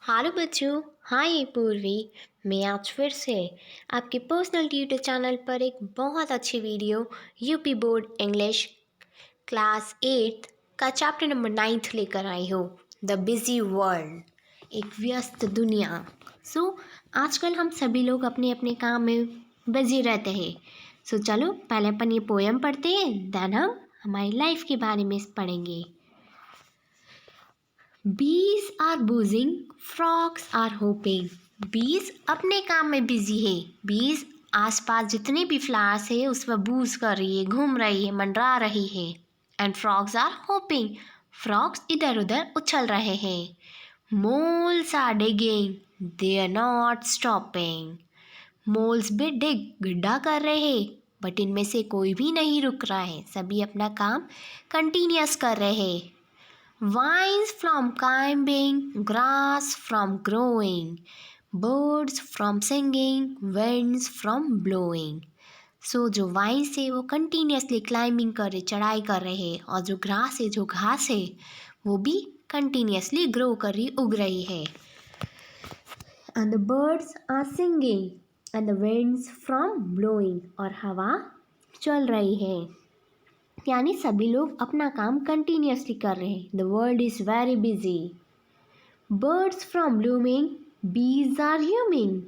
Hello बच्चों। हाँ, ये पूर्वी। मैं आज फिर से आपके पर्सनल ट्यूटर चैनल पर एक बहुत अच्छी video UP board English class 8 का चैप्टर नंबर 9 लेकर आई हूँ। द बिजी वर्ल्ड, एक व्यस्त दुनिया। आजकल हम सभी लोग अपने अपने काम में बिजी रहते हैं। चलो पहले अपन ये पोएम पढ़ते हैं, देन हम हमारी लाइफ के बारे में पढ़ेंगे। Bees are बुजिंग, frocks are hopping. बीज अपने काम में बिजी है। बीज आसपास जितने भी फ्लावर्स है उस पर बूज कर रही है, घूम रही है, मंडरा रही है। And frogs are hopping, frogs इधर उधर उछल रहे हैं। Moles are digging, they are not stopping. Moles भी डिग, गड्ढा कर रहे हैं, बट इनमें से कोई भी नहीं रुक रहा है, सभी अपना काम कंटिन्यूस कर रहे हैं। Vines from climbing, grass from growing, birds from singing, winds from blowing. जो वाइन्स है वो कंटिन्यूसली क्लाइंबिंग कर रहे, चढ़ाई कर रहे हैं, और जो ग्रास है, जो घास है, वो भी कंटिन्यूसली ग्रो कर रही, उग रही है। And the birds are singing, and the winds from blowing, और हवा चल रही है। यानी सभी लोग अपना काम कंटिन्यूसली कर रहे हैं। The world is very busy. Birds from blooming, bees are humming,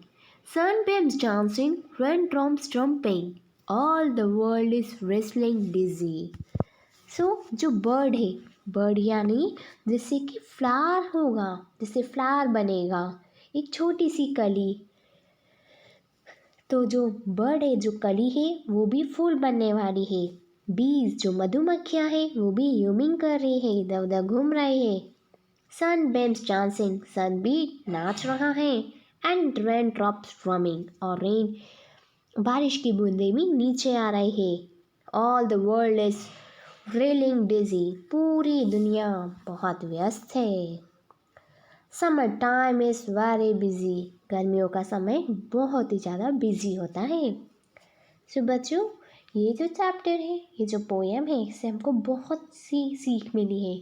sunbeams dancing, raindrops jumping, all the world is wrestling busy. जो बर्ड है, बर्ड यानी जिससे कि फ्लावर होगा, जिससे फ्लावर बनेगा, एक छोटी सी कली। तो जो बर्ड है, जो कली है, वो भी फूल बनने वाली है। बीज जो मधुमक्खियाँ हैं वो भी ह्यूमिंग कर रही है, इधर उधर घूम रही है। सन बेम्स डांसिंग, सन भी नाच रहा है। एंड रेन ड्रॉप्स ड्रमिंग, और रेन बारिश की बूंदें भी नीचे आ रही है। All the world is reeling dizzy, पूरी दुनिया बहुत व्यस्त है। Summer time is very busy, गर्मियों का समय बहुत ही ज़्यादा बिजी होता है। बच्चों, ये जो चैप्टर है, ये जो पोएम है, इससे हमको बहुत सी सीख मिली है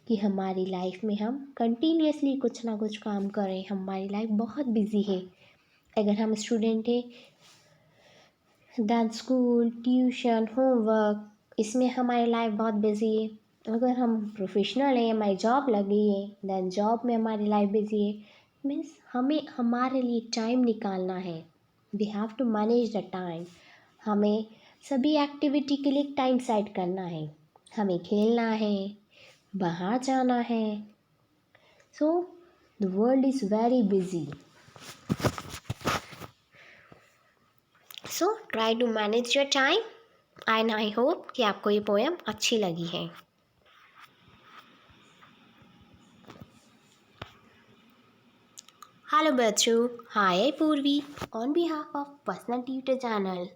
कि हमारी लाइफ में हम कंटिन्यूसली कुछ ना कुछ काम करें। हमारी लाइफ बहुत बिजी है। अगर हम स्टूडेंट हैं, दैन स्कूल, ट्यूशन, होमवर्क, इसमें हमारी लाइफ बहुत बिजी है। अगर हम प्रोफेशनल हैं, हमारी जॉब लगी है, दैन जॉब में हमारी लाइफ बिजी है। मीन्स हमें हमारे लिए टाइम निकालना है। We have to manage the time. हमें सभी एक्टिविटी के लिए टाइम सेट करना है। हमें खेलना है, बाहर जाना है। The world is very busy. Try to manage your time, and I hope कि आपको ये पोएम अच्छी लगी है। हेलो बच्चों, हाय पूर्वी on behalf of personal tutor channel.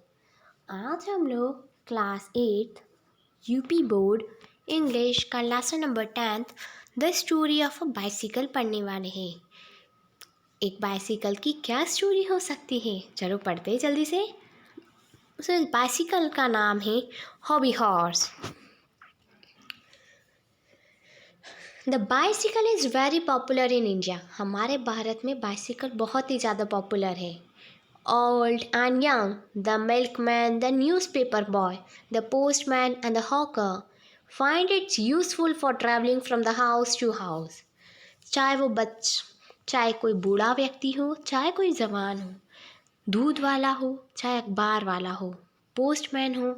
आज हम लोग क्लास 8 यूपी बोर्ड इंग्लिश का lesson number 10 the story of a bicycle पढ़ने वाले हैं। एक बाइसिकल की क्या स्टोरी हो सकती है, चलो पढ़ते हैं जल्दी से। उस बाइसिकल का नाम है hobby horse. The bicycle is very popular in India. हमारे भारत में बाइसिकल बहुत ही ज़्यादा पॉपुलर है। Old and young, the milkman, the newspaper boy, the postman and the hawker find it useful for traveling from the house to house. चाहे कोई बूढ़ा व्यक्ति हो, चाहे कोई जवान हो, दूध वाला हो, चाहे अखबार वाला हो, पोस्टमैन हो,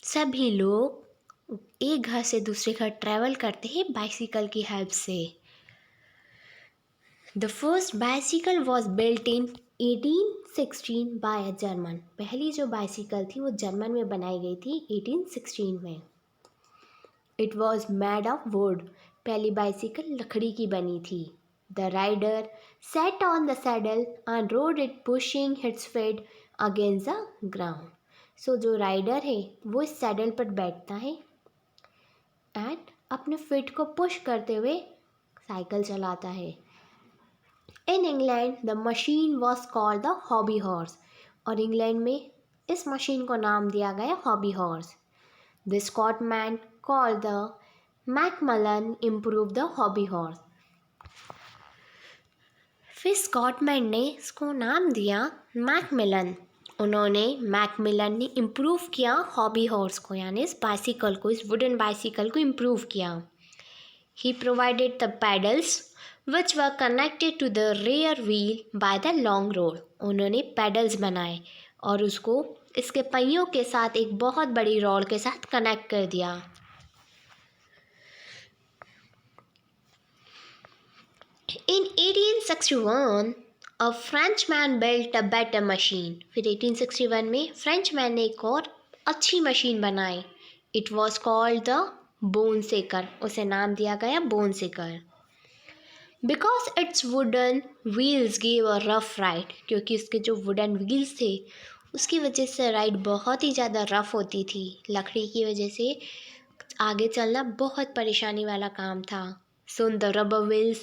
सभी लोग एक घर से दूसरे घर ट्रैवल करते हैं बाइसिकल की हेल्प से। The first bicycle was built in 1816 by a German. पहली जो बाइसिकल थी वो जर्मन में बनाई गई थी 1816 में। It was made of wood. पहली बाइसिकल लकड़ी की बनी थी। The rider sat on the saddle and rode it pushing his feet against the ground. जो राइडर है वो इस सैडल पर बैठता है एंड अपने फीट को पुश करते हुए साइकिल चलाता है। In England the machine was called the hobby horse. और इंग्लैंड में इस मशीन को नाम दिया गया hobby horse. The Scotsman called the Macmillan improve the hobby horse. फिर स्कॉटमैन ने इसको नाम दिया मैकमिलन। उन्होंने मैकमिलन ने इम्प्रूव किया हॉबी हॉर्स को, यानी इस बाइसिकल को, इस वुडन बाइसिकल को इम्प्रूव किया। He provided the pedals which were connected to the rear wheel by the long rod. उन्होंने पैडल्स बनाए और उसको इसके पहियों के साथ एक बहुत बड़ी रॉड के साथ कनेक्ट कर दिया। In 1861 a Frenchman built a better machine। फिर 1861 में फ्रेंचमैन ने एक और अच्छी मशीन बनाई। It was called the bone shaker। उसे नाम दिया गया बोन सेकर। Because its wooden wheels gave a rough ride। क्योंकि इसके जो वुडन व्हील्स थे उसकी वजह से राइड बहुत ही ज़्यादा रफ होती थी। लकड़ी की वजह से आगे चलना बहुत परेशानी वाला काम था। So the rubber wheels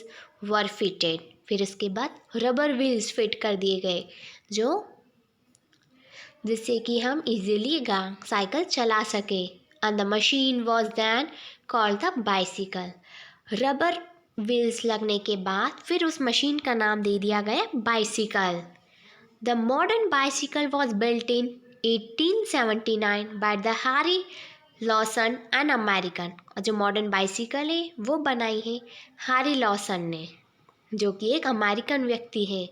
were fitted। फिर इसके बाद रबर व्हील्स फिट कर दिए गए जिससे कि हम इजीली साइकिल चला सके। And the machine was then called the bicycle. Rubber wheels लगने के बाद फिर उस मशीन का नाम दे दिया गया bicycle. The modern bicycle was built in 1879 by the Harry Lawson an American. और जो मॉडर्न बाइसिकल है वो बनाई है हैरी लॉसन ने, जो कि एक अमेरिकन व्यक्ति है।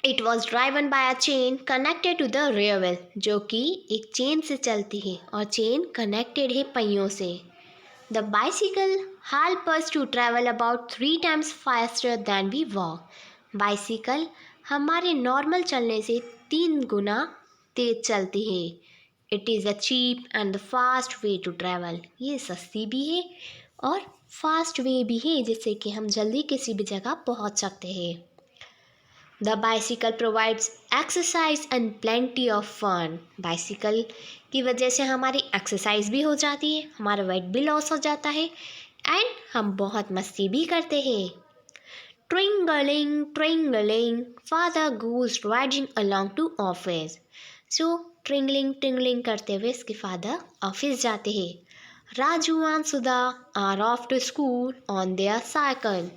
It was driven by a chain connected to the rear wheel. जो कि एक चेन से चलती है और चेन कनेक्टेड है पहियों से। The bicycle help us to travel about 3 times faster than we walk. Bicycle हमारे नॉर्मल चलने से 3 गुना तेज चलती है। It is a cheap and the fast way to travel. ये सस्ती भी है और फास्ट वे भी है जिससे कि हम जल्दी किसी भी जगह पहुंच सकते हैं। The bicycle provides exercise and plenty of fun. Bicycle की वजह से हमारी एक्सरसाइज भी हो जाती है, हमारा वेट भी लॉस हो जाता है एंड हम बहुत मस्ती भी करते हैं। Twinkling twinkling father goes riding along to office. So twinkling twinkling करते हुए इसके फादर ऑफिस जाते हैं। Raju and Sudha are off to school on their cycle.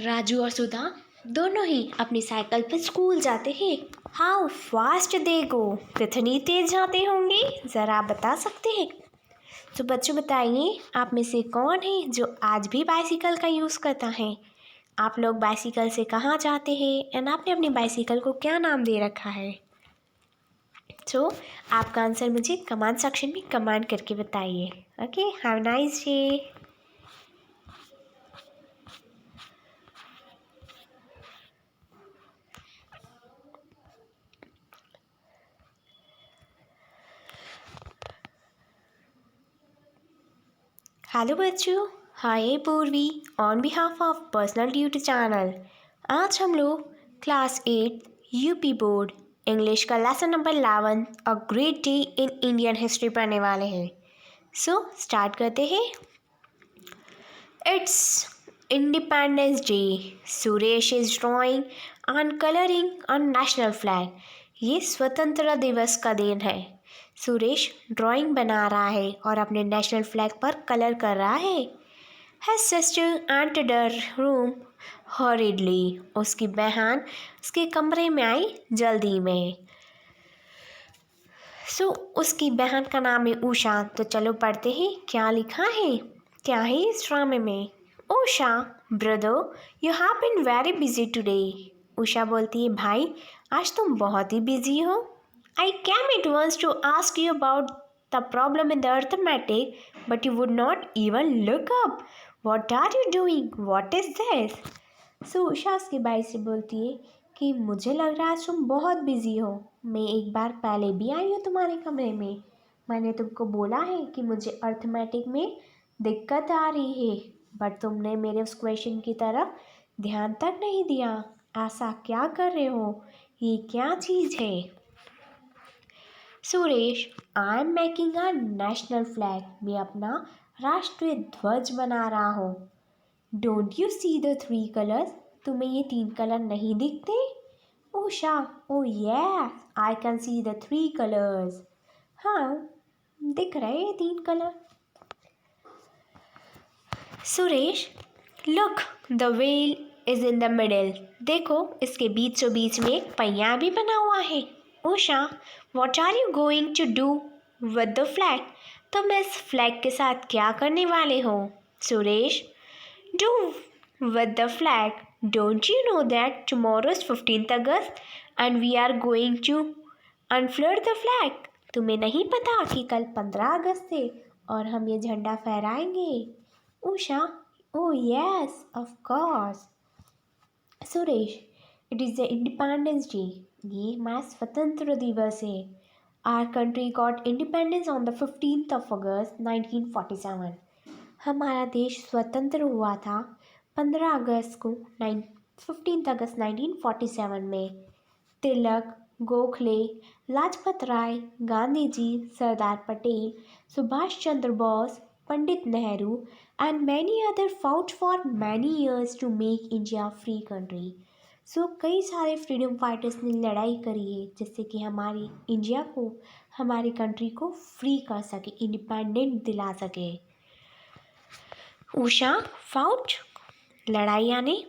Raju और सुधा दोनों ही अपनी साइकिल पर स्कूल जाते हैं। हाउ फास्ट दे गो। कितनी तेज जाते होंगे, ज़रा बता सकते हैं? तो बच्चों बताइए, आप में से कौन है जो आज भी बाइसिकल का यूज़ करता है? आप लोग बाइसिकल से कहाँ जाते हैं एंड आपने अपनी बाइसिकल को क्या नाम दे रखा है? तो आपका आंसर मुझे कमेंट सेक्शन में कमेंट करके बताइए। Okay, have nice day. Hello बच्चों, हाय पूर्वी on behalf of personal tutor channel. आज हम लोग क्लास 8 यूपी बोर्ड इंग्लिश का lesson number 11 a great day in Indian history पढ़ने वाले हैं। सो स्टार्ट करते हैं। It's independence day. Suresh is drawing and colouring on national flag. ये स्वतंत्रता दिवस का दिन है। सुरेश ड्राइंग बना रहा है और अपने नेशनल फ्लैग पर कलर कर रहा है। His sister entered the room hurriedly। उसकी बहन उसके कमरे में आई जल्दी में। उसकी बहन का नाम है उषा। तो चलो पढ़ते हैं क्या लिखा है, क्या है इस ड्रामे में। Usha, brother you have been very busy today. Usha बोलती है, भाई आज तुम बहुत ही बिजी हो। I came at once to ask you about the problem in the arithmetic, but you would not even look up. What are you doing? What is this? So Usha उसके भाई से बोलती है कि मुझे लग रहा है तुम बहुत बिजी हो। मैं एक बार पहले भी आई हूँ तुम्हारे कमरे में। मैंने तुमको बोला है कि मुझे अर्थमेटिक में दिक्कत आ रही है, बट तुमने मेरे उस क्वेश्चन की तरफ ध्यान तक नहीं दिया। ऐसा क्या कर रहे हो? ये क्या चीज़ है? Suresh, I am making a national flag. मैं अपना राष्ट्रीय ध्वज बना रहा हूँ। Don't you see the 3 colours? तुम्हें ये 3 कलर नहीं दिखते? Usha, oh yes I can see the 3 colours. हाँ, दिख रहे हैं 3 colour. Suresh, look the wheel is in the middle. देखो, इसके बीचों बीच में एक पहिया भी बना हुआ है। Usha, what are you going to do with the flag? तुम इस फ्लैग के साथ क्या करने वाले हो? Suresh, do with the flag? Don't you know that tomorrow is 15th August and we are going to unfurl the flag? तुम्हें नहीं पता कि कल 15 अगस्त है और हम ये झंडा फहराएंगे? Usha, oh yes, of course. Suresh, it is the Independence Day. ये हमारा स्वतंत्र दिवस है। Our country got independence on the 15th of August 1947. हमारा देश स्वतंत्र हुआ था 15 अगस्त को 15 अगस्त 1947 में। तिलक, Gokhale, Lajpat Rai, Gandhi ji, Sardar Patel, Subhash Chandra Bose, Pandit Nehru and many other fought for many years to make India a free country. So कई सारे फ्रीडम फाइटर्स ने लड़ाई करी है जिससे कि हमारी इंडिया को, हमारी कंट्री को फ्री कर सके, इंडिपेंडेंट दिला सके। उषा, फाउट, लड़ाई यानी?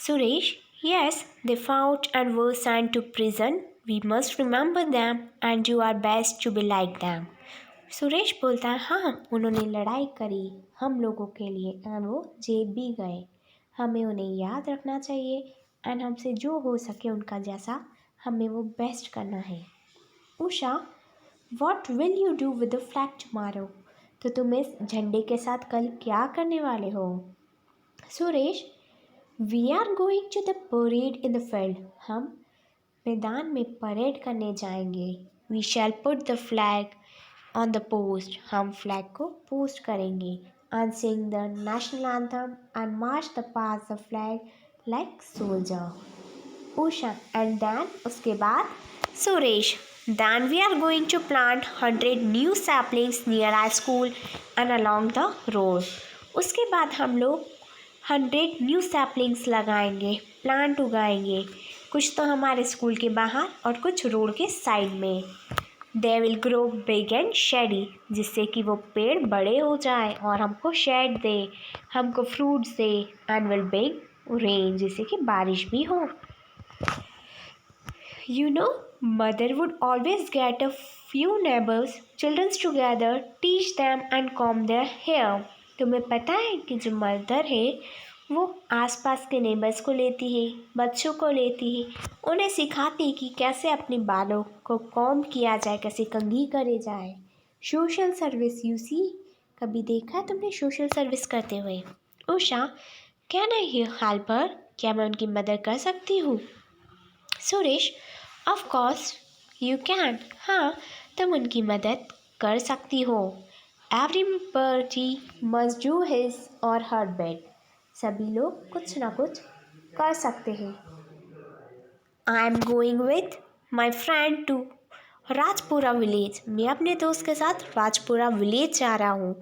Suresh, yes, they fought and were sent to prison. We must remember them and do our best to be like them. Suresh बोलता है, हाँ, उन्होंने लड़ाई करी हम लोगों के लिए एंड वो जेल भी गए। हमें उन्हें याद रखना चाहिए एंड हमसे जो हो सके उनका जैसा हमें वो बेस्ट करना है। Usha, what will you do with the flag tomorrow? तो तुम इस झंडे के साथ कल क्या करने वाले हो? Suresh, we are going to the parade in the field. हम मैदान में परेड करने जाएंगे। वी शैल पुट द फ्लैग ऑन द पोस्ट। हम फ्लैग को पोस्ट करेंगे and sing the national anthem and march the past the flag like soldier. Usha, and then, उसके बाद? Suresh, then we are going to plant 100 new saplings near our school and along the road. उसके बाद हम लोग 100 new saplings लगाएंगे, plant उगाएंगे, कुछ तो हमारे स्कूल के बाहर और कुछ रोड के साइड में। They will grow big and shady, जिससे कि वो पेड़ बड़े हो जाए और हमको शेड दे, हमको fruits they and will big rain, जिससे कि बारिश भी हो। You know, mother would always get a few neighbors, children together, teach them and comb their hair. तुम्हें पता है कि जो मदर है वो आसपास के नेबर्स को लेती है, बच्चों को लेती है, उन्हें सिखाती है कि कैसे अपने बालों को कॉम्ब किया जाए, कैसे कंघी करे जाए। सोशल सर्विस, यू सी, कभी देखा है तुमने सोशल सर्विस करते हुए? Usha, can I help her? क्या मैं उनकी मदद कर सकती हूँ? Suresh, of course you can. हाँ, तुम उनकी मदद कर सकती हो। एवरीबॉडी मस्ट डू हिज और हर बिट। सभी लोग कुछ ना कुछ कर सकते हैं। I am going with my friend to Rajpura village. मैं अपने दोस्त के साथ राजपुरा विलेज जा रहा हूँ।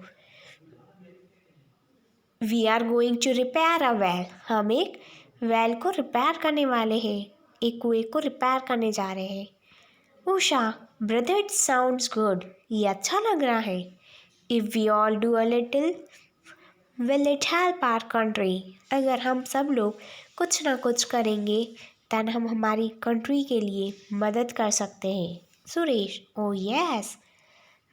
We are going to repair a well. हम एक वेल को रिपेयर करने वाले हैं, एक कुएं को रिपेयर करने जा रहे हैं। Usha, brother, it sounds good. ये अच्छा लग रहा है। If we all do a little will it help our country. अगर हम सब लोग कुछ ना कुछ करेंगे तन हम हमारी कंट्री के लिए मदद कर सकते हैं। Suresh, oh yes,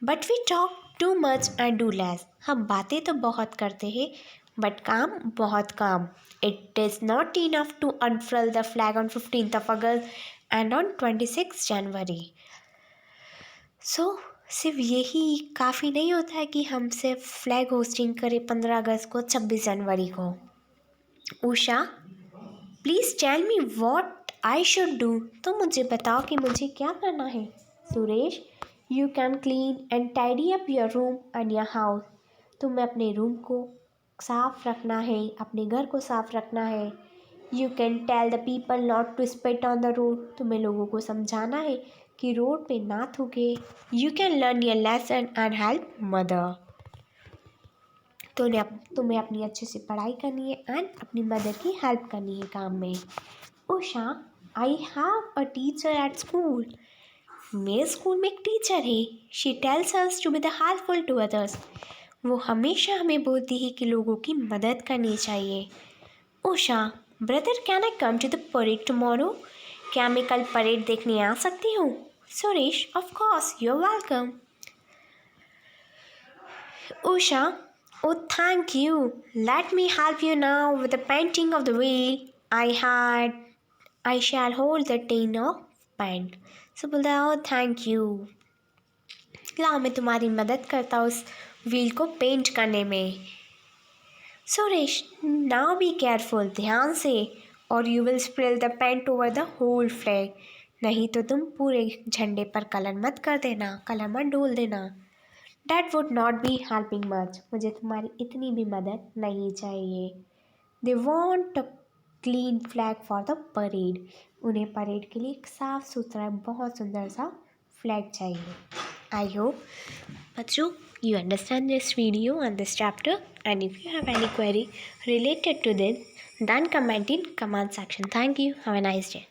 but we talk too much and do less. हम बातें तो बहुत करते हैं बट काम बहुत कम। It is not enough to unfurl the flag on 15th of August and on 26 January. So सिर्फ यही काफ़ी नहीं होता है कि हम सिर्फ फ्लैग होस्टिंग करें 15 अगस्त को, 26 जनवरी को। Usha, please tell me what I should do. तो मुझे बताओ कि मुझे क्या करना है। Suresh, you can clean and tidy up your room and your house. तुम्हें अपने रूम को साफ रखना है, अपने घर को साफ रखना है। You can tell the people not to spit on the road. तुम्हें लोगों को समझाना है कि रोड पे ना थूके। You can learn your lesson and help mother. तुम्हें अपनी अच्छे से पढ़ाई करनी है एंड अपनी मदर की हेल्प करनी है काम में। Usha, I have a teacher at school. मेरे स्कूल में एक टीचर है। She tells us to be the helpful to others. वो हमेशा हमें बोलती है कि लोगों की मदद करनी चाहिए। Usha, brother can I come to the parade tomorrow? क्या मैं कल परेड देखने आ सकती हूँ? Suresh, of course, you are welcome. Usha, oh thank you. Let me help you now with the painting of the wheel. I shall hold the tin of paint. So बोलता है, oh thank you. लाओ मैं तुम्हारी मदद करता हूँ उस wheel को पेंट करने में। सुरेश, now be careful, ध्यान से, और you will spill the paint over the whole flag. नहीं तो तुम पूरे झंडे पर कलर मत कर देना, कलर मत डोल देना। That would not be helping much. मुझे तुम्हारी इतनी भी मदद नहीं चाहिए। They want a clean flag for the parade. उन्हें परेड के लिए एक साफ सुथरा बहुत सुंदर सा फ्लैग चाहिए। I hope बच्चों you understand this video and this chapter, and if you have any query related to this, then comment in comment section. Thank you. Have a nice day.